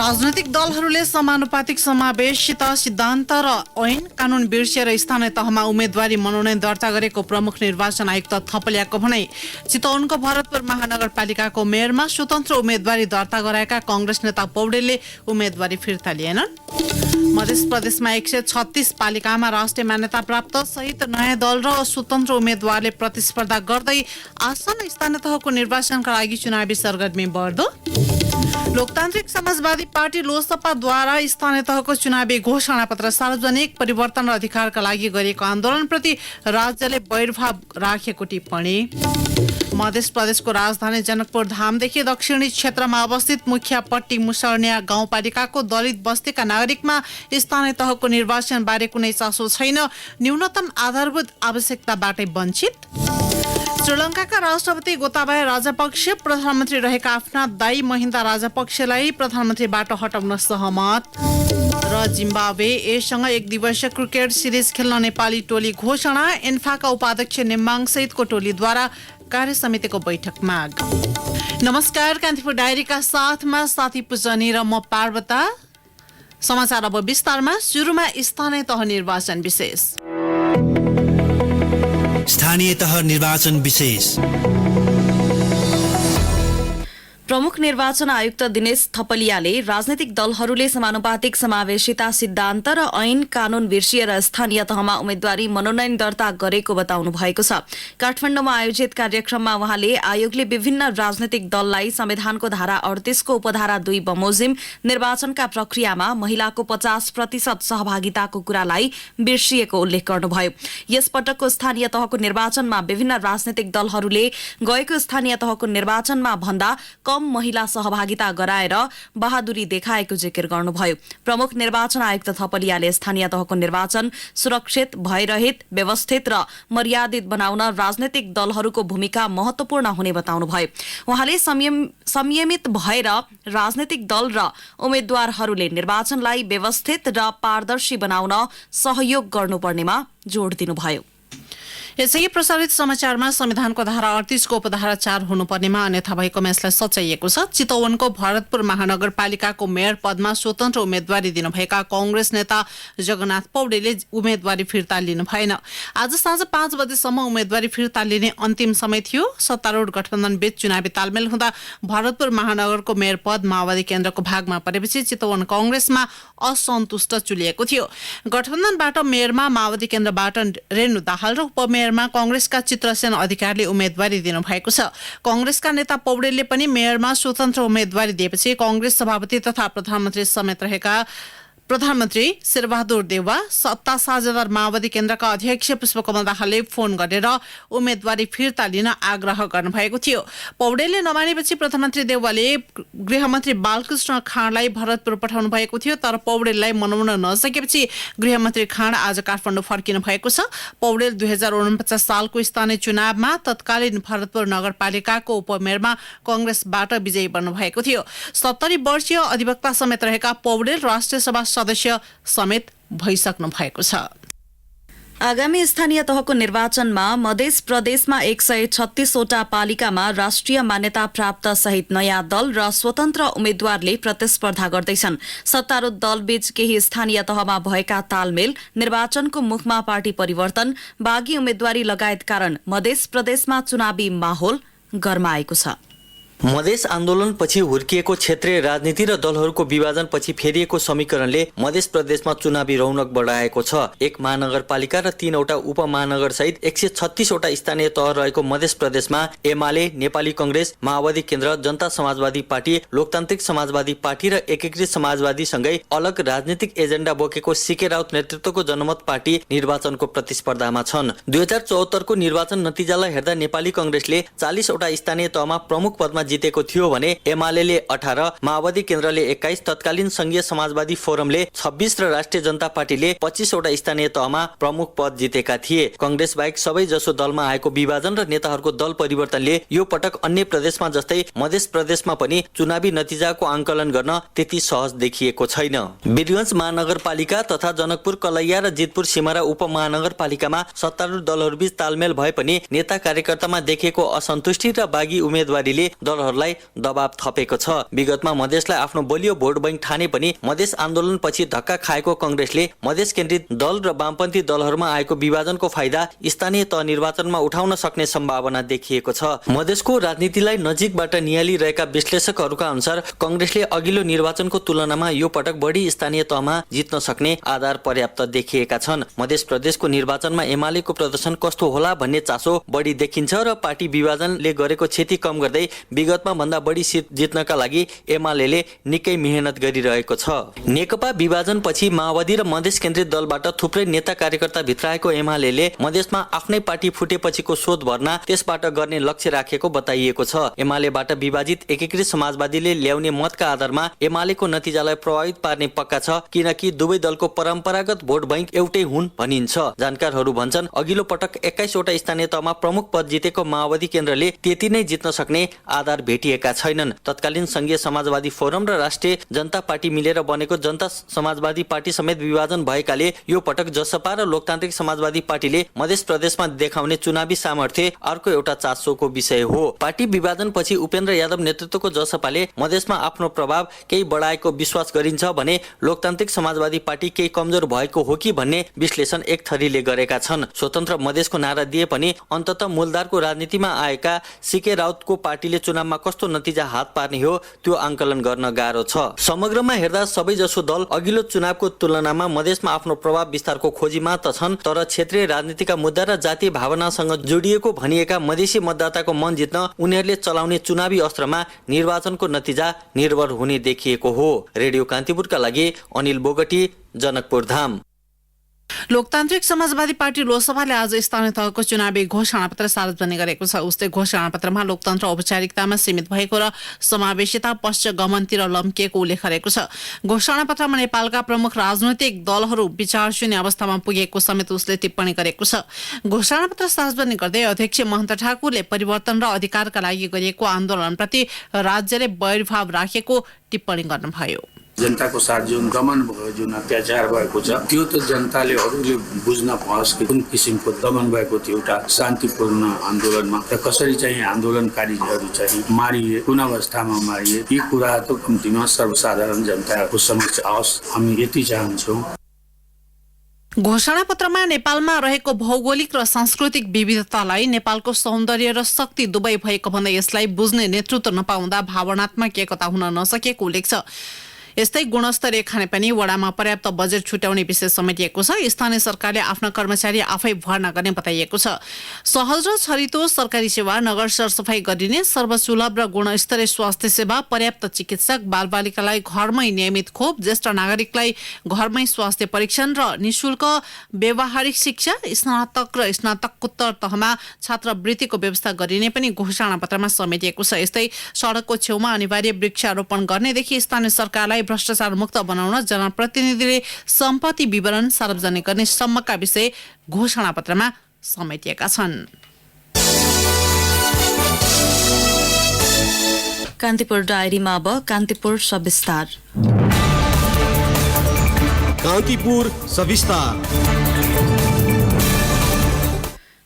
राजनैतिक दलहरूले समानुपातिक समावेशिता सिद्धान्त र ऐन कानून बिर्सिएर स्थानीय तहमा उम्मेदवारी मनोनयन दर्ता गरेको प्रमुख निर्वाचन आयुक्त थपलियाको भनाई। चितवनको भरतपुर महानगरपालिकाको मेयरमा स्वतन्त्र उम्मेदवारी दर्ता गराएका कांग्रेस नेता पौडेलले उम्मेदवारी फिर्ता लिएनन्। मध्य प्रदेशमा 136 पालिकामा राष्ट्रिय मान्यता प्राप्त सहित नयाँ दल र स्वतन्त्र उम्मेदवारले प्रतिस्पर्धा गर्दै आसन स्थानीय तहको निर्वाचनका लागि चुनावी सरगर्मी बढ्दो। लोकतान्त्रिक समाजवादी पार्टी लोसपाद्वारा स्थानीय तहको चुनावी घोषणा पत्र सार्वजनिक परिवर्तन र अधिकारका लागि गरिएको आन्दोलनप्रति राज्यले वैरभाव राखेको टिप्पणी। मध्य प्रदेशको राजधानी जनकपुर धामदेखि दक्षिणी क्षेत्रमा अवस्थित मुखियापट्टी मुसर्निया गाउँपालिकाको दलित बस्तीका नागरिकमा स्थानीय तहको निर्वाचन बारे कुनै चासो छैन, न्यूनतम आधारभूत आवश्यकताबाटै वञ्चित। श्रीलङ्काका राष्ट्रपति गोताबाया राजपक्ष प्रधानमन्त्री रहेका आफ्ना दाइ महिन्दा राजपक्षलाई प्रधानमन्त्रीबाट हटाउन सहमत। र जिम्बाब्वे एसँग एक दिवसीय क्रिकेट सिरिज खेल्न नेपाली टोली घोषणा। एन्फाका उपाध्यक्ष नेम्बाङ सहितको टोलीद्वारा कार्य समितिको बैठक माग। नमस्कार, कान्तिपुर डायरीका साथमा साथी पुजनी र म पार्वता। समाचार अब विस्तारमा। सुरुमा स्थानीय तह निर्वाचन विशेष। स्थानीय तह निर्वाचन विशेष। प्रमुख निर्वाचन आयुक्त दिनेश थपलियाले राजनैतिक दलहरूले समानुपातिक समावेशिता सिद्धान्त र ऐन कानून बिर्सिएर स्थानीय तहमा उम्मेदवारी मनोनयन दर्ता गरेको बताउनु भएको छ। काठमाडौँमा आयोजित कार्यक्रममा उहाँले आयोगले विभिन्न राजनैतिक दललाई संविधानको धारा 38 को उपधारा 2 बमोजिम निर्वाचनका प्रक्रियामा महिलाको 50% सहभागिताको कुरालाई बिर्सिएको उल्लेख गर्नुभयो। यस पटकको स्थानीय तहको निर्वाचनमा विभिन्न राजनैतिक दलहरूले गएको स्थानीय तहको निर्वाचनमा भन्दा कम महिला सहभागिता गराएर बहादुरी देखाएको जिकिर गर्नुभयो। प्रमुख निर्वाचन आयुक्त थपलियाले स्थानीय तहको निर्वाचन सुरक्षित, भयरहित, व्यवस्थित र मर्यादित बनाउन राजनैतिक दलहरूको भूमिका महत्वपूर्ण हुने बताउनुभयो। उहाँले संयमित भएर राजनैतिक दल र उम्मेद्वारहरूले निर्वाचनलाई व्यवस्थित र पारदर्शी बनाउन सहयोग गर्नुपर्नेमा जोड़ दिनुभयो। यसै प्रसारित समाचारमा संविधानको धारा 38 को उपधारा 4 हुनुपर्नेमा अन्यथा भएकोमा यसलाई सच्याइएको छ। चितवनको भरतपुर महानगरपालिकाको मेयर पदमा स्वतन्त्र उम्मेदवारी दिनुभएका कांग्रेस नेता जगन्नाथ पौडेलले उम्मेदवारी फिर्ता लिनु भएन। आज साँझ 5 बजेसम्म उम्मेदवारी फिर्ता लिने अन्तिम समय थियो। सत्तारूढ गठबन्धन बीच चुनावी तालमेल हुँदा भरतपुर महानगरको मेयर पद माओवादी केन्द्रको भागमा परेपछि चितवन कांग्रेसमा असन्तुष्ट चुलिएको थियो। गठबन्धनबाट मेयरमा माओवादी केन्द्रबाट रेणु दाहाल र उपमेयरमा कांग्रेसका चित्रसेन अधिकारीले उम्मेदवारी दिनुभएको छ। कांग्रेसका नेता पौडेलले पनि मेयरमा स्वतन्त्र उम्मेदवारी दिएपछि कांग्रेस सभापति तथा प्रधानमन्त्री समेत रहेका प्रधानमन्त्री शेरबहादुर देउवा, सत्ता साझेदार माओवादी केन्द्रका अध्यक्ष पुष्पकमल दाहालले फोन गरेर उम्मेदवारी फिर्ता लिन आग्रह गर्नुभएको थियो। पौडेलले नमानेपछि प्रधानमन्त्री देउवाले गृहमन्त्री बालकृष्ण खाँडलाई भरतपुर पठाउनु भएको थियो, तर पौडेललाई मनाउन नसकेपछि गृहमन्त्री खाँड आज काठमाडौँ फर्किनु भएको छ। पौडेल 2049 सालको स्थानीय चुनावमा तत्कालीन भरतपुर नगरपालिकाको उपमेयरमा कांग्रेसबाट विजयी बन्नु भएको थियो। 70 वर्षीय अधिवक्ता समेत रहेका पौडेल राष्ट्रिय सभा सदस्य समेत भइसक्नु भएको छ। आगामी स्थानीय तहको निर्वाचनमा मध्य प्रदेशमा 136 वटा पालिकामा राष्ट्रिय मान्यता प्राप्त सहित नयाँ दल र स्वतन्त्र उम्मेद्वारले प्रतिस्पर्धा गर्दैछन्। सत्तारूढ दलबीच केही स्थानीय तहमा भएका तालमेल, निर्वाचनको मुखमा पार्टी परिवर्तन, बागी उम्मेद्वारी लगायत कारण मध्य प्रदेशमा चुनावी माहौल गरमाएको छ। मधेस आन्दोलनपछि हुर्किएको क्षेत्रीय राजनीति र दलहरूको विभाजनपछि फेरिएको समीकरणले मध्य प्रदेशमा चुनावी रौनक बढाएको छ। एक महानगरपालिका र 3 वटा उपमहानगर सहित 136 वटा स्थानीय तह रहेको मध्य प्रदेशमा एमाले, नेपाली कांग्रेस, माओवादी केन्द्र, जनता समाजवादी पार्टी, लोकतान्त्रिक समाजवादी पार्टी र एकीकृत समाजवादी सँगै अलग राजनीतिक एजेन्डा बोकेको सीके राउत नेतृत्वको जनमत पार्टी निर्वाचनको प्रतिस्पर्धामा छन्। 2074 को निर्वाचन नतिजालाई हेर्दा नेपाली कांग्रेसले 40 वटा स्थानीय तहमा प्रमुख पदमा जितेको थियो भने एमाले 18, माओवादी केन्द्रले 21, तत्कालीन संघीय समाजवादी फोरमले 26 र राष्ट्रिय जनता पार्टीले 25 वटा स्थानीय तहमा प्रमुख पद जितेका थिए। कांग्रेस बाहेक सबै जसो दलमा आएको विभाजन र नेताहरूको दल परिवर्तनले यो पटक अन्य प्रदेशमा जस्तै मध्य प्रदेशमा पनि चुनावी नतिजाको आंकलन गर्न त्यति सहज देखिएको छैन। वीरगञ्ज महानगरपालिका तथा जनकपुर, कलैया र जितपुर सिमरा उपमहानगरपालिकामा सत्तारूढ दलहरूबीच तालमेल भए पनि नेता कार्यकर्तामा देखिएको असन्तुष्टि र बागी उम्मेदवारीले दल दलहरूलाई दबाब थपेको छ। विगतमा मधेसलाई आफ्नो बलियो भोट बैंक ठाने पनि मधेस आन्दोलनपछि धक्का खाएको कांग्रेसले मधेस केन्द्रित दल र वामपन्थी दलहरूमा आएको विभाजनको फाइदा स्थानीय तह निर्वाचनमा उठाउन सक्ने सम्भावना देखिएको छ। मधेसको राजनीतिलाई नजिकबाट निहालिरहेका विश्लेषकहरूका अनुसार कांग्रेसले अघिल्लो निर्वाचनको तुलनामा यो पटक बढी स्थानीय तहमा जित्न सक्ने आधार पर्याप्त देखिएका छन्। मध्य प्रदेशको निर्वाचनमा एमालेको प्रदर्शन कस्तो होला भन्ने चासो बढी देखिन्छ र पार्टी विभाजनले गरेको क्षति कम गर्दै विगतमा भन्दा बढी सिट जित्नका लागि एमालेले निकै मेहनत गरिरहेको छ। नेकपा विभाजनपछि माओवादी र मधेस केन्द्रित दलबाट थुप्रै नेता कार्यकर्ता भित्राएको एमालेले मधेसमा आफ्नै पार्टी फुटेपछिको शोध भर्ना त्यसबाट गर्ने लक्ष्य राखेको बताइएको छ। एमालेबाट विभाजित एकीकृत समाजवादीले ल्याउने मतका आधारमा एमालेको नतिजालाई प्रभावित पार्ने पक्का छ, किनकि दुवै दलको परम्परागत भोट बैंक एउटै हुन् भनिन्छ। जानकारहरू भन्छन् अघिल्लो पटक 21 वटा स्थानीय तहमा प्रमुख पद जितेको माओवादी केन्द्रले त्यति नै जित्न सक्ने आधार भेटिएका छैनन्। तत्कालीन संघीय समाजवादी फोरम र राष्ट्रिय जनता पार्टी मिलेर बनेको जनता समाजवादी पार्टी समेत विभाजन भएकाले यो पटक जसपा र लोकतान्त्रिक समाजवादी पार्टीले मध्य प्रदेशमा देखाउने चुनावी सामर्थ्य अर्को एउटा चासोको विषय हो। पार्टी विभाजनपछि उपेन्द्र यादव नेतृत्वको जसपाले मधेसमा आफ्नो प्रभाव केही बढाएको विश्वास गरिन्छ भने लोकतान्त्रिक समाजवादी पार्टी केही कमजोर भएको हो कि भन्ने विश्लेषण एक थरीले गरेका छन्। स्वतन्त्र मधेसको नारा दिए पनि अन्ततः मूलधारको राजनीतिमा आएका सीके राउतको पार्टीले चुनावमा कस्तो नतिजा हात पार्ने हो त्यो आंकलन गर्न गाह्रो छ। समग्रमा हेर्दा सबैजसो दल अघिल्लो चुनावको तुलनामा मधेसमा आफ्नो प्रभाव विस्तारको खोजीमा त छन्, तर क्षेत्रीय राजनीतिका मुद्दा र जातीय भावनासँग जोडिएको भनिएका मधेसी मतदाताको मन जित्न उनीहरूले चलाउने चुनावी अस्त्रमा निर्वाचनको नतिजा निर्भर हुने देखिएको हो। रेडियो कान्तिपुरका लागि अनिल बोगटी, जनकपुर धाम। लोकतान्त्रिक समाजवादी पार्टी लोकसभाले आज स्थानीय तहको चुनावी घोषणापत्र सार्वजनिक गरेको छ। उस्तै घोषणापत्रमा लोकतन्त्र औपचारिकतामा सीमित भएको र समावेशिता पश्चगमनतिर लम्किएको उल्लेख गरेको छ। घोषणापत्रमा नेपालका प्रमुख राजनैतिक दलहरू विचार शून्य अवस्थामा पुगेको समेत उसले टिप्पणी गरेको छ। घोषणापत्र सार्वजनिक गर्दै अध्यक्ष महन्त ठाकुरले परिवर्तन र अधिकारका लागि गरिएको आन्दोलनप्रति राज्यले वैरभाव राखेको टिप्पणी गर्नुभयो। जनताको साथ जुन दमन भयो, जुन अत्याचार भएको छ, त्यो त जनताले अरूले बुझ्न पाओस् कि कुन किसिमको दमन भएको थियो। एउटा शान्तिपूर्ण आन्दोलनमा र कसरी चाहिँ आन्दोलनकारीहरू चाहिँ मारिए, कुन अवस्थामा मारिए, यी कुरा त कम्तीमा सर्वसाधारण जनताको समक्ष आओस्, हामी यति चाहन्छौँ। घोषणापत्रमा नेपालमा रहेको भौगोलिक र सांस्कृतिक विविधतालाई नेपालको सौन्दर्य र शक्ति दुवै भएको भन्दै यसलाई बुझ्ने नेतृत्व नपाउँदा भावनात्मक एकता हुन नसकेको उल्लेख छ। यस्तै गुणस्तरीय खानेपानी वडामा पर्याप्त बजेट छुट्याउने विषय समेटिएको छ। स्थानीय सरकारले आफ्ना कर्मचारी आफै भर्ना गर्ने बताइएको छ। सहज र छरितो सरकारी सेवा, नगर सरसफाई गरिने, सर्वसुलभ र गुणस्तरीय स्वास्थ्य सेवा, पर्याप्त चिकित्सक, बालबालिकालाई घरमै नियमित खोप, ज्येष्ठ नागरिकलाई घरमै स्वास्थ्य परीक्षण र निशुल्क व्यावहारिक शिक्षा, स्नातक र स्नातकोत्तर तहमा छात्रवृत्तिको व्यवस्था गरिने पनि घोषणापत्रमा समेटिएको छ। यस्तै सडकको छेउमा अनिवार्य वृक्षारोपण गर्नेदेखि स्थानीय सरकारलाई भ्रष्टाचार मुक्त बनाउन जनप्रतिनिधिले सम्पत्ति विवरण सार्वजनिक गर्ने सम्मका विषय घोषणापत्रमा समेटिएका छन्। कान्तिपुर डायरीमा अब कान्तिपुर सविस्तार। कान्तिपुर सविस्तार।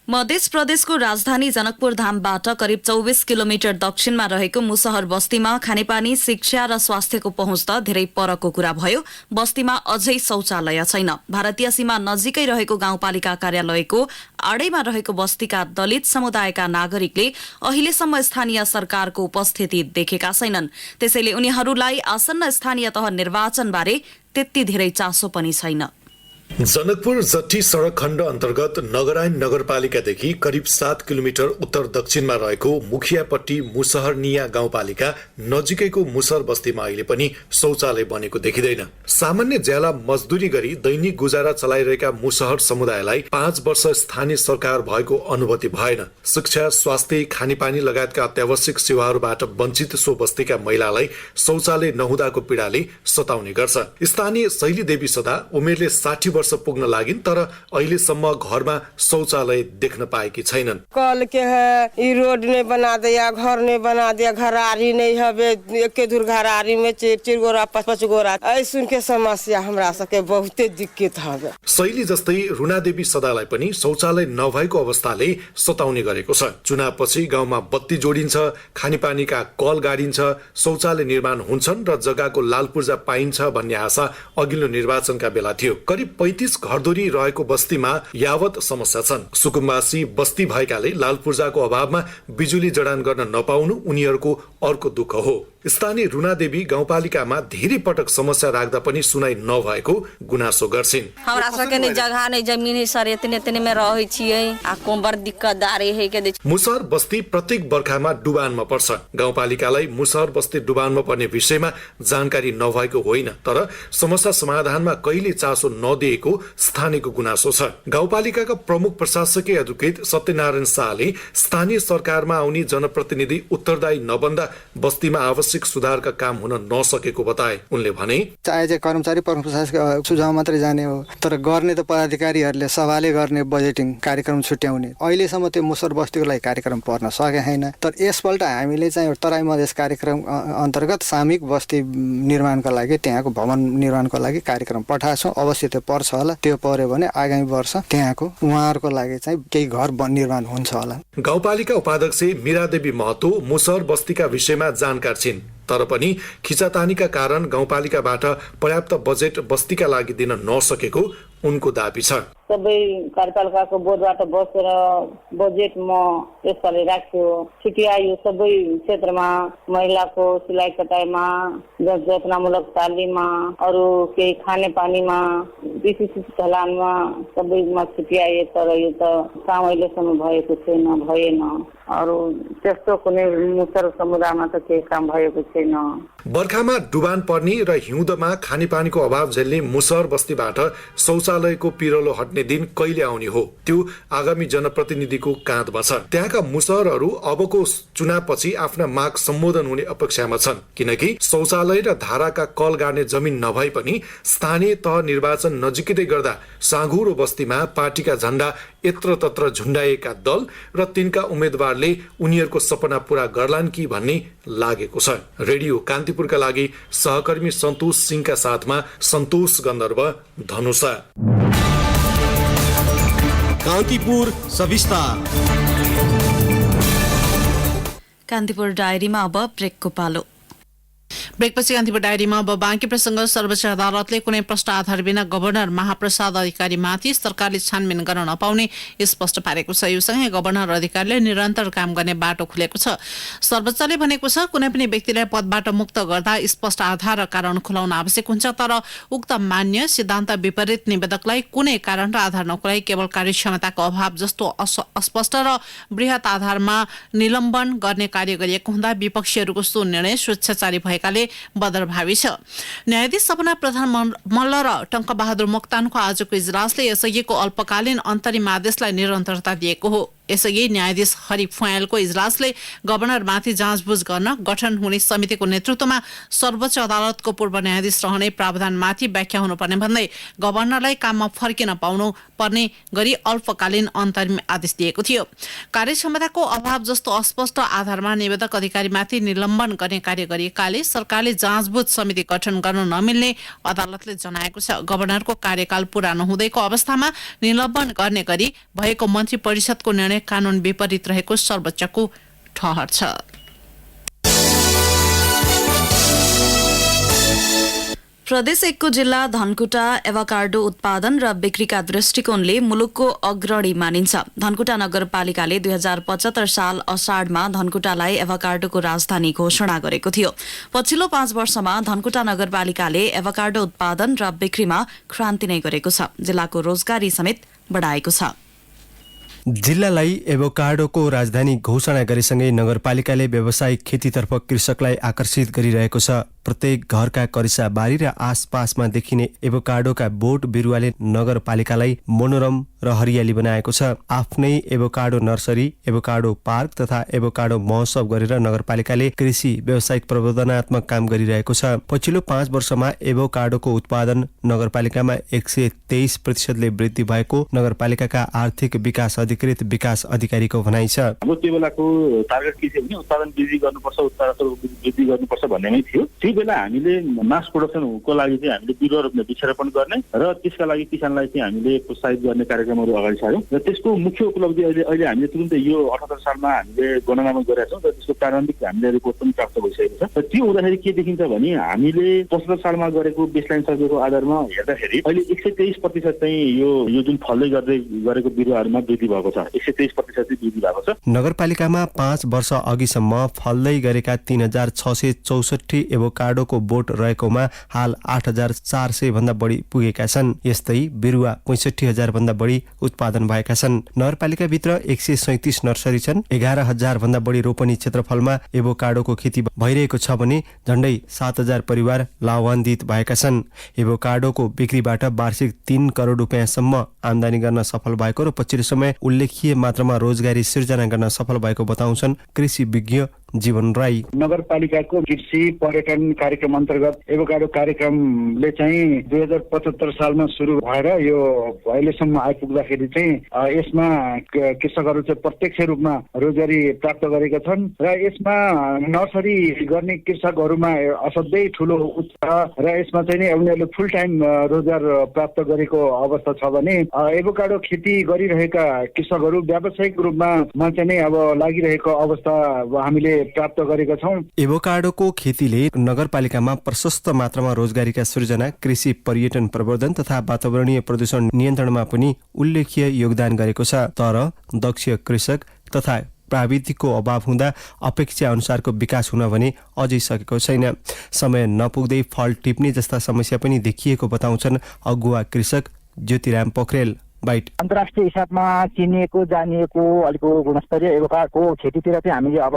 मध्य प्रदेशको राजधानी जनकपुर धामबाट करिब 24 किलोमिटर दक्षिणमा रहेको मुसहर बस्तीमा खानेपानी, शिक्षा र स्वास्थ्यको पहुँच त धेरै परको कुरा भयो। बस्तीमा अझै शौचालय छैन। भारतीय सीमा नजिकै रहेको गाउँपालिका कार्यालयको आडैमा रहेको बस्तीका दलित समुदायका नागरिकले अहिलेसम्म स्थानीय सरकारको उपस्थिति देखेका छैनन्। त्यसैले उनीहरूलाई आसन्न स्थानीय तह निर्वाचनबारे त्यति धेरै चासो पनि छैन। जनकपुर जट्टी सडक खण्ड अन्तर्गत नगरायन नगरपालिकादेखि करिब 7 किलोमिटर उत्तर दक्षिणमा रहेको मुखियापट्टी मुसहरनिया गाउँपालिका नजिकैको मुसहर बस्तीमा अहिले पनि शौचालय बनेको देखिँदैन। सामान्य ज्याला मजदुरी गरी दैनिक गुजारा चलाइरहेका मुसहर समुदायलाई 5 वर्ष स्थानीय सरकार भएको अनुभूति भएन। शिक्षा, स्वास्थ्य, खानेपानी लगायतका अत्यावश्यक सेवाहरूबाट वञ्चित सो बस्तीका महिलालाई शौचालय नहुँदाको पीडाले सताउने गर्छ। स्थानीय शैली देवी सदा उमेरले 60 वर्ष वर्ष पुग्न लागिन् तर अहिलेसम्म घरमा शौचालय देख्न पाएकी छैनन्। कल के है ई रोड नहीं बना दिया, घर नहीं बना दिया, घरारी नहीं हवे, एके धुर घरारी में 4 गोरा 5 गोरा ऐसुन के समस्या हमरा सके बहुते दिक्कत हवे। शैली जस्तै रुनादेवी सदालाई पनि शौचालय नभएको अवस्थाले सताउने गरेको छ। चुनावपछि गाउँमा बत्ती जोडिन्छ, खानेपानीका कल गाडिन्छ, शौचालय निर्माण हुन्छन् र जग्गाको लाल पूर्जा पाइन्छ भन्ने आशा अघिल्लो निर्वाचनका बेला थियो। करिब 35 घरधुरी रहेको बस्तीमा यावत समस्या छन्। सुकुम्बासी बस्ती भएकाले लाल पूर्जाको अभावमा बिजुली जडान गर्न नपाउनु उनीहरूको अर्को दुःख हो। स्थानीय रुनादेवी गाउँपालिकामा धेरै पटक समस्या राख्दा पनि सुनाइ नभएको गुनासो गर्छिन्। हमरा सके नि जगह नै जमीन है सर एतने में रहै छियै आ कोन बड़ दिक्कतदारी है के। मुसहर बस्ती प्रत्येक बर्खामा डुबानमा पर्छ। गाउँपालिकालाई मुसहर बस्ती डुबानमा पर्ने विषयमा जानकारी नभएको होइन तर समस्या समाधानमा कहिले चासो नदिएको स्थानीयको गुनासो छ। गाउँपालिकाका प्रमुख प्रशासकीय अधिकृत सत्यनारायण शाहले स्थानीय सरकारमा आउने जनप्रतिनिधि उत्तरदायी नबन्दा बस्तीमा आवश्यक सुधारका काम हुन नसकेको बताए। उनले भने चाहे कर्मचारी प्रमुख प्रशासक सुझाव मात्रै जाने हो तर गर्ने त पदाधिकारीहरूले सभाले गर्ने बजेटिङ कार्यक्रम छुट्याउने। अहिलेसम्म त्यो मुसहर बस्तीको लागि कार्यक्रम पर्न सके छैन। तर यसपल्ट हामीले चाहिँ तराई मधेस कार्यक्रम अन्तर्गत सामूहिक बस्ती निर्माणका लागि त्यहाँको भवन निर्माणको लागि कार्यक्रम पठाएको छौँ। अवश्य त्यो पर्छ होला। त्यो पर्यो भने आगामी वर्ष त्यहाँको उहाँहरूको लागि चाहिँ केही घर निर्माण हुन्छ होला। गाउँपालिका उपाध्यक्ष मीरादेवी महतो मुसहर बस्तीका विषयमा जानकार छिन् तर पनि खिचातानीका कारण गाउँपालिकाबाट पर्याप्त बजेट बस्तीका लागि दिन नसकेको उनको दाबी छ। सबै कार्यपालिकाको बोर्डबाट बसेर बजेटमा यसपालि राख्यो। छुट्यायो यो सबै क्षेत्रमा महिलाको सिलाइ कटाइमा, जनचेतनामूलक तालिममा, अरू केही खाने पानीमा, विशिष्ट ढलानमा सबैमा छुट्याए तर यो त काम अहिलेसम्म भएको छैन, भएन। अरू त्यस्तो कुनै मुसहर समुदायमा त केही काम भएको छैन। बर्खामा डुबान पर्ने र हिउँदमा खानेपानीको अभाव झेल्ने मुसहर बस्तीबाट शौचालयको पिरलो हट्ने दिन कहिले आउने हो त्यो आगामी जनप्रतिनिधिको काँधमा छ। त्यहाँका मुसहरहरू अबको चुनावपछि आफ्ना माग सम्बोधन हुने अपेक्षामा छन् किनकि शौचालय र धाराका कल गाड्ने जमिन नभए पनि स्थानीय तह निर्वाचन नजिकै गर्दा साँघुरो बस्तीमा पार्टीका झण्डा यत्र तत्र झुण्डाएका दल र तिनका उम्मेद्वारले उनीहरूको सपना पूरा गर्लान् कि भन्ने लागेको छ। रेडियो कान्तिपुरका लागि सहकर्मी सन्तोष सिंहका साथमा सन्तोष गन्धर्व, धनुषा। कान्तिपुर सविस्तार। कान्तिपुर डायरीमा अब ब्रेकको पालो। ब्रेकपछि कान्तिपुर डायरीमा अब बाँकी प्रसंग। सर्वोच्च अदालतले कुनै प्रश्न आधार बिना गभर्नर महाप्रसाद अधिकारीमाथि सरकारले छानबिन गर्न नपाउने स्पष्ट पारेको छ। यो सँगै गभर्नर अधिकारीले निरन्तर काम गर्ने बाटो खुलेको छ। सर्वोच्चले भनेको छ कुनै पनि व्यक्तिलाई पदबाट मुक्त गर्दा स्पष्ट आधार र कारण खुलाउन आवश्यक हुन्छ तर उक्त मान्य सिद्धान्त विपरीत निवेदकलाई कुनै कारण र आधार नखुलाई केवल कार्यक्षमताको अभाव जस्तो अस्पष्ट र बृहत आधारमा निलम्बन गर्ने कार्य गरिएको हुँदा विपक्षीहरूको सो निर्णय स्वेच्छाचारी भएकाले बदरभावी छ। न्यायाधीश सपना प्रधान मल्ल र टंकबहादुर मोक्तानको आजको इजलासले यसअघिको अल्पकालीन अन्तरिम आदेशलाई निरन्तरता दिएको हो। यसअघि न्यायाधीश हरि फुयालको इजलासले गभर्नरमाथि जाँचबुझ गर्न गठन हुने समितिको नेतृत्वमा सर्वोच्च अदालतको पूर्व न्यायाधीश रहने प्रावधानमाथि व्याख्या हुनुपर्ने भन्दै गभर्नरलाई काममा फर्किन पाउनु पर्ने गरी अल्पकालीन अन्तरिम आदेश दिएको थियो। कार्यक्षमताको अभाव जस्तो अस्पष्ट आधारमा निवेदक अधिकारीमाथि निलम्बन गर्ने कार्य गरिएकाले सरकारले जाँचबुझ समिति गठन गर्न नमिल्ने अदालतले जनाएको छ। गभर्नरको कार्यकाल पूरा नहुँदैको अवस्थामा निलम्बन गर्ने गरी भएको मन्त्री परिषदको निर्णय कानून विपरीत रहेको सर्वोच्चको ठहर छ। प्रदेश 1 को जिल्ला धनकुटा एभाकार्डो उत्पादन र बिक्रीका दृष्टिकोणले मुलुकको अग्रणी मानिन्छ। धनकुटा नगरपालिकाले 2075 साल अषाढमा धनकुटालाई एभाकार्डोको राजधानी घोषणा गरेको थियो। पछिल्लो 5 वर्षमा धनकुटा नगरपालिकाले एभाकार्डो उत्पादन र बिक्रीमा क्रान्ति नै गरेको छ। जिल्लाको रोजगारी समेत बढाएको छ। जिल्लालाई एभोकाडोको राजधानी घोषणा गरेसँगै नगरपालिकाले व्यावसायिक खेतीतर्फ कृषकलाई आकर्षित गरिरहेको छ। प्रत्येक घरका करिसा बारी र आसपासमा देखिने एभोकाडोका बोट बिरुवाले नगरपालिकालाई मनोरम र हरियाली बनाएको छ। आफ्नै एभोकाडो नर्सरी, एभोकाडो पार्क तथा एभोकाडो महोत्सव गरेर नगरपालिकाले कृषि व्यावसायिक प्रवर्धनात्मक काम गरिरहेको छ। पछिल्लो 5 वर्षमा एभोकाडोको उत्पादन नगरपालिकामा 123% वृद्धि भएको नगरपालिकाका आर्थिक विकास अधिकृत विकास अधिकारीको भनाइ छ। हाम्रो त्यो बेलाको टार्गेट के थियो भने उत्पादन वृद्धि गर्नुपर्छ, उत्पादन वृद्धि गर्नुपर्छ भन्ने नै थियो। त्यही बेला हामीले मास प्रोडक्सनको लागि चाहिँ हामीले बिरुवा रोप्ने, वृक्षारोपण गर्ने र त्यसका लागि किसानलाई चाहिँ हामीले प्रोत्साहित गर्ने कार्यक्रमहरू अगाडि सार्यौँ र त्यसको मुख्य उपलब्धि अहिले हामीले तुरुन्तै यो 78 सालमा हामीले गणनामा गरेका छौँ र त्यसको प्रारम्भिक हामीले रिपोर्ट पनि प्राप्त भइसकेको छ। र त्यो हुँदाखेरि के देखिन्छ भने हामीले 75 सालमा गरेको बेसलाइन सर्वेको आधारमा हेर्दाखेरि अहिले 123% चाहिँ यो जुन फल्दै गरेको बिरुवाहरूमा वृद्धि भएको छ। 123% वृद्धि भएको छ। नगरपालिकामा 5 वर्ष अघिसम्म फल्दै गरेका 3664 एभोकाडोको बोट रहेकोमा हाल 8400 भन्दा बढी पुगेका छन्। यस्तै बिरुवा 65000 भन्दा बढी उत्पादन भएका छन्। नगरपालिकाभित्र 137 नर्सरी छन्। 11000 भन्दा बढी रोपनी क्षेत्रफलमा एभोकाडोको खेती भइरहेको छ भने झण्डै 7000 परिवार लाभान्वित भएका छन्। एभोकाडोको बिक्रीबाट वार्षिक 3 करोड रुपियाँसम्म आमदानी गर्न सफल भएको र पछिल्लो समय उल्लेखीय मात्रामा रोजगारी सिर्जना गर्न सफल भएको बताउँछन् कृषि विज्ञ जीवन राई। नगरपालिकाको कृषि पर्यटन कार्यक्रम अन्तर्गत एभोकाडो कार्यक्रमले चाहिँ 2075 सालमा सुरु भएर यो अहिलेसम्म आइपुग्दाखेरि चाहिँ यसमा कृषकहरू चाहिँ प्रत्यक्ष रूपमा रोजगारी प्राप्त गरेका छन् र यसमा नर्सरी गर्ने कृषकहरूमा असाध्यै ठुलो उत्साह र यसमा चाहिँ उनीहरूले फुल टाइम रोजगार प्राप्त गरेको अवस्था छ भने एभोकाडो खेती गरिरहेका कृषकहरू व्यावसायिक रूपमा चाहिँ अब लागिरहेको अवस्था हामीले प्राप्त गरेका छौँ। एभोकाडोको खेतीले नगरपालिकामा प्रशस्त मात्रामा रोजगारीका सृजना, कृषि पर्यटन प्रवर्धन तथा वातावरणीय प्रदूषण नियन्त्रणमा पनि उल्लेख्य योगदान गरेको छ। तर दक्ष कृषक तथा प्राविधिकको अभाव हुँदा अपेक्षा अनुसारको विकास हुन भने अझै सकेको छैन। समय नपुग्दै फल टिप्ने जस्ता समस्या पनि देखिएको बताउँछन् अगुवा कृषक ज्योतिराम पोखरेल। अन्तर्राष्ट्रिय हिसाबमा चिनिएको जानिएको अहिलेको गुणस्तरीय एभोकाडोको खेतीतिर चाहिँ हामीले अब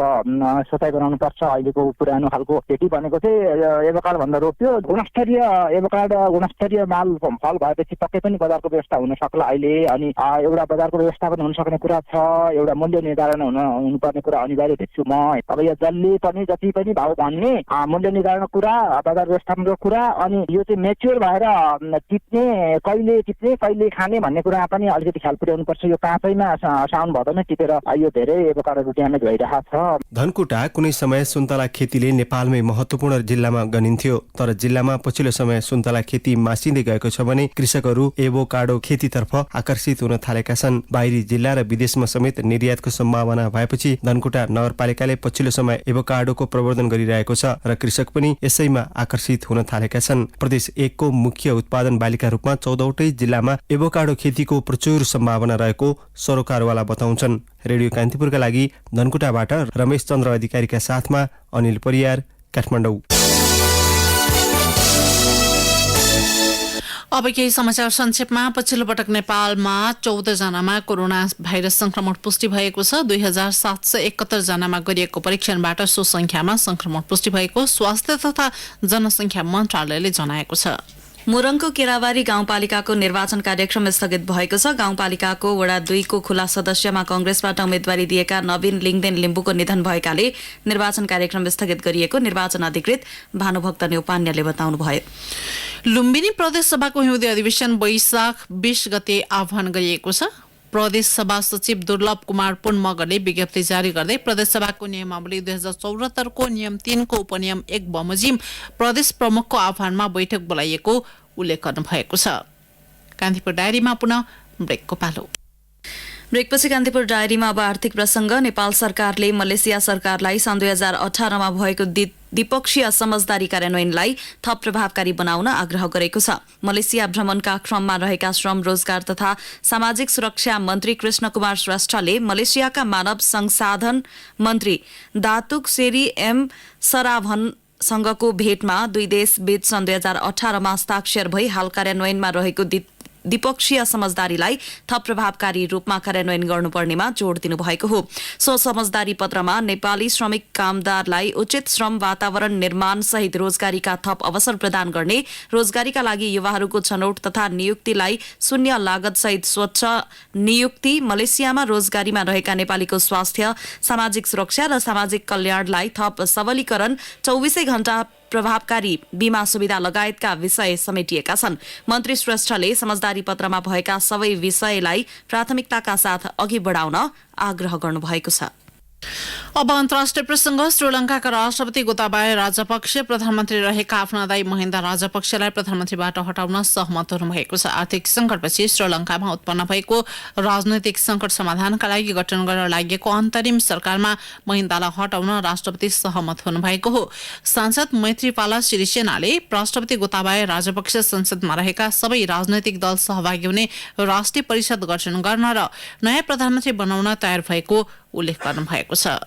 सोचाइ बनाउनु पर्छ। अहिलेको पुरानो खालको खेती भनेको चाहिँ एभोकाडो भन्दा रोप्यो। गुणस्तरीय एभोकाडो, गुणस्तरीय माल फल भएपछि पक्कै पनि बजारको व्यवस्था हुन सक्ला अहिले। अनि एउटा बजारको व्यवस्था पनि हुन सक्ने कुरा छ, एउटा मूल्य निर्धारण हुनुपर्ने कुरा अनिवार्य देख्छु म। अब यो जसले पनि जति पनि भाउ भन्ने मूल्य निर्धारणको कुरा, बजार व्यवस्थापनको कुरा, अनि यो चाहिँ मेच्योर भएर टिप्ने कहिले खाने भन्ने कुरा पनि अलिकति ख्याल पुर्याउनु पर्छ। यो काँचैमा साउन भदौमै टिपेर यो धेरै एभोकाडो ड्यामेज भइरहेको छ। धनकुटा कुनै समय सुन्तला खेतीले नेपालमै महत्त्वपूर्ण जिल्लामा गनिन्थ्यो, तर जिल्लामा पछिल्लो समय सुन्तला खेती मासिँदै गएको छ भने कृषकहरू एभोकाडो खेतीतर्फ आकर्षित हुन थालेका छन्। बाहिरी जिल्ला र विदेशमा समेत निर्यातको सम्भावना भएपछि धनकुटा नगरपालिकाले पछिल्लो समय एभोकाडोको प्रवर्धन गरिरहेको छ र कृषक पनि यसैमा आकर्षित हुन थालेका छन्। प्रदेश 1 को मुख्य उत्पादन बालीका रूपमा 14वटै जिल्लामा एभोकाडो खेतीको प्रचुर सम्भावना रहेको सरोकारवाला बताउँछन्। रेडियो कान्तिपुरका लागि धनकुटाबाट रमेश चन्द्र अधिकारीका साथमा अनिल परियार, काठमाडौँ। अब केही समाचार संक्षेपमा। पछिल्लो पटक नेपालमा 14 जनामा कोरोना भाइरस संक्रमण पुष्टि भएको छ। 2771 जनामा गरिएको परीक्षणबाट सो संख्यामा संक्रमण पुष्टि भएको स्वास्थ्य तथा जनसंख्या मन्त्रालयले जनाएको छ। मोरङको केराबारी गाउँपालिकाको निर्वाचन कार्यक्रम स्थगित भएको छ। गाउँपालिकाको वडा 2 को खुला सदस्यमा कंग्रेसबाट उम्मेदवारी दिएका नवीन लिङदेन लिम्बुको निधन भएकाले निर्वाचन कार्यक्रम स्थगित गरिएको निर्वाचन अधिकृत भानुभक्त न्यौपान्यले बताउनुभयो। लुम्बिनी प्रदेश सभाको हिउँदे अधिवेशन वैशाख 20 गते आह्वान गरिएको छ। प्रदेश सभा सचिव दुर्लभ कुमार पुनमगले विज्ञप्ति जारी गर्दै प्रदेश सभाको नियमावली 2074 को नियम 3 को उपनियम 1 बमोजिम प्रदेश प्रमुखको आह्वानमा बैठक बोलाइएको उल्लेख गर्नु भएको छ। कान्तिपुर डायरीमा पुनः ब्रेकको पालो। ब्रेकपछि कान्तिपुर डायरीमा अब आर्थिक प्रसंग। नेपाल सरकारले मलेसिया सरकारलाई सन् 2018 मा भएको द्विपक्षीय समझदारी कार्यान्वयनलाई थप प्रभावकारी बनाउन आग्रह गरेको छ। मलेसिया भ्रमणका क्रममा रहेका श्रम, रोजगार तथा सामाजिक सुरक्षा मन्त्री कृष्ण कुमार श्रेष्ठले मलेसियाका मानव संसाधन मन्त्री दातुक सेरी एम सराभन सँगको भेटमा दुई देश बीच सन् 2018 मा हस्ताक्षर भई हाल कार्यान्वयनमा रहेको द्विपक्षीय समझदारीलाई थप प्रभावकारी रूपमा कार्यान्वयन गर्नुपर्नेमा जोड़ दिनुभएको हो। सो समझदारी पत्रमा नेपाली श्रमिक कामदारलाई उचित श्रम वातावरण निर्माण सहित रोजगारीका थप अवसर प्रदान गर्ने, रोजगारीका लागि युवाहरूको छनौट तथा नियुक्तिलाई शून्य लागत सहित स्वच्छ नियुक्ति, मलेसियामा रोजगारीमा रहेका नेपालीको स्वास्थ्य, सामाजिक सुरक्षा र सामाजिक कल्याणलाई थप सबलीकरण, 24 घण्टा प्रभावकारी बीमा सुविधा लगायतका विषय समेटिएका छन्। मन्त्री श्रेष्ठले समझदारी पत्रमा भएका सबै विषयलाई प्राथमिकताका साथ अघि बढाउन आग्रह गर्नुभएको छ। अब अन्तर्राष्ट्रिय प्रसंग। श्रीलंकाका राष्ट्रपति गोताबाया राजपक्ष प्रधानमन्त्री रहेका आफ्ना दाइ महिन्दा राजपक्षलाई प्रधानमन्त्रीबाट हटाउन सहमत हुनुभएको छ। आर्थिक संकटपछि श्रीलंकामा उत्पन्न भएको राजनैतिक संकट समाधानका लागि गठन गर्न लागेको अन्तरिम सरकारमा महिन्दालाई हटाउन राष्ट्रपति सहमत हुनुभएको हो। सांसद मैत्रीपाला सिरिसेनाले राष्ट्रपति गोताबाया राजपक्ष संसदमा रहेका सबै राजनैतिक दल सहभागी हुने राष्ट्रिय परिषद गठन गर्न र नयाँ प्रधानमन्त्री बनाउन तयार भएको उल्लेख गर्नुभएको छ।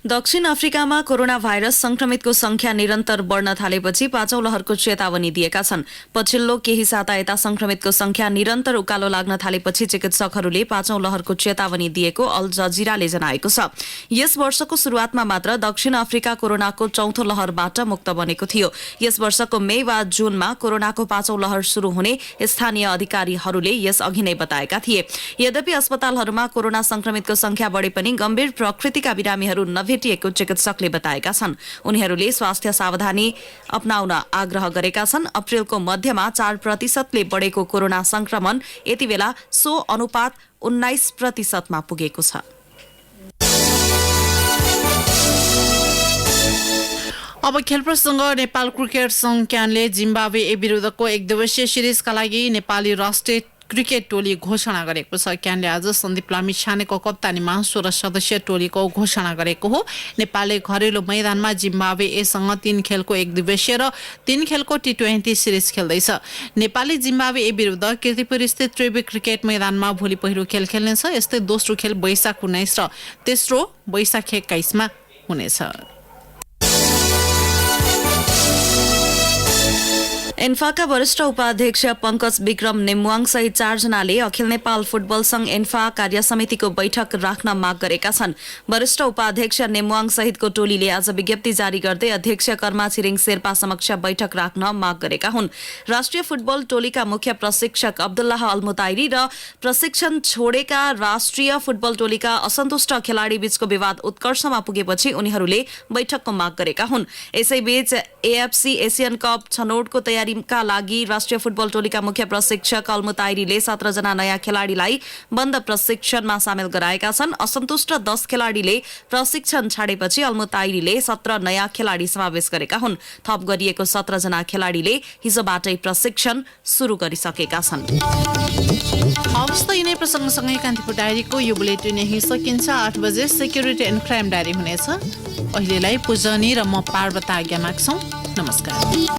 दक्षिण अफ्रिकामा कोरोना भाइरस संक्रमितको संख्या निरन्तर बढ्न थालेपछि पाँचौं लहरको चेतावनी दिएका छन्। पछिल्लो केही साता यता संक्रमितको संख्या निरन्तर उकालो लाग्न थालेपछि चिकित्सकहरूले पाँचौं लहरको चेतावनी दिएको अल जजिराले जनाएको छ। यस वर्षको सुरुवातमा मात्र दक्षिण अफ्रिका कोरोनाको चौथो लहरबाट मुक्त बनेको थियो। यस वर्षको मे वा जुनमा कोरोनाको पाँचौं लहर शुरू हुने स्थानीय अधिकारीहरूले यस अघि नै बताएका थिए। यद्यपि अस्पतालहरूमा कोरोना संक्रमितको संख्या बढे पनि गम्भीर प्रकृतिका बिरामीहरू नभेटिएको चिकित्सकले बताएका छन्। उनीहरूले स्वास्थ्य सावधानी अपनाउन आग्रह गरेका छन्। अप्रेलको मध्यमा 4% बढेको कोरोना संक्रमण यति बेला सो अनुपात 19% पुगेको छ। अब खेल प्रसंग। नेपाल क्रिकेट संघ क्यानले जिम्बाब्वे विरुद्धको एकदिवसीय सिरिजका लागि नेपाली राष्ट्रिय क्रिकेट टोली घोषणा गरेको छ। क्यानले आज सन्दीप लामिछानेको कप्तानीमा 16 सदस्यीय टोलीको घोषणा गरेको हो। नेपालले घरेलु मैदानमा जिम्बाब्वेसँग 3 खेलको एकदिवसीय र 3 खेलको T20 सिरिज खेल्दैछ। नेपाली जिम्बाब्वे विरुद्ध कीर्तिपुर स्थित त्रिवी क्रिकेट मैदानमा भोलि पहिलो खेल खेल्नेछ। यस्तै दोस्रो खेल वैशाख 19 र तेस्रो वैशाख 21 मा हुनेछ। एन्फाका वरिष्ठ उपाध्यक्ष पंकज विक्रम नेमुवाङ सहित 4 जनाले अखिल नेपाल फुटबल संघ एन्फा कार्य समितिको बैठक राख्न माग गरेका छन्। वरिष्ठ उपाध्यक्ष नेमुवाङ सहितको टोलीले आज विज्ञप्ति जारी गर्दै अध्यक्ष कर्मा छिरिङ शेर्पा समक्ष बैठक राख्न माग गरेका हुन्। राष्ट्रिय फुटबल टोलीका मुख्य प्रशिक्षक अब्दुल्लाह अल्मुताइरी र प्रशिक्षण छोडेका राष्ट्रिय फुटबल टोलीका असन्तुष्ट खेलाडी बीचको विवाद उत्कर्षमा पुगेपछि उनीहरूले बैठकको माग गरेका हुन्। यसैबीच AFC एशियन कप छनौटको तयारीका लागि राष्ट्रिय फुटबल टोलीका मुख्य प्रशिक्षक अल्मुताइरीले 17 जना नयाँ खेलाडीलाई बन्द प्रशिक्षणमा सामेल गराएका छन्। असन्तुष्ट 10 खेलाडीले प्रशिक्षण छाडेपछि अल्मुताइरीले 17 नयाँ खेलाडी समावेश गरेका हुन्। थप गरिएको 17 जना खेलाडीले हिजोबाटै प्रशिक्षण सुरु गरिसकेका छन्। अवस्था यिनै प्रसङ्गसँगै कान्तिपुर डायरीको यो बुलेटिन यही सकिन्छ। 8 बजे सेक्युरिटी एन्ड क्राइम डायरी हुनेछ। अहिलेलाई पूजनी र म पार्वता आज्ञा माग्छौं। नमस्कार।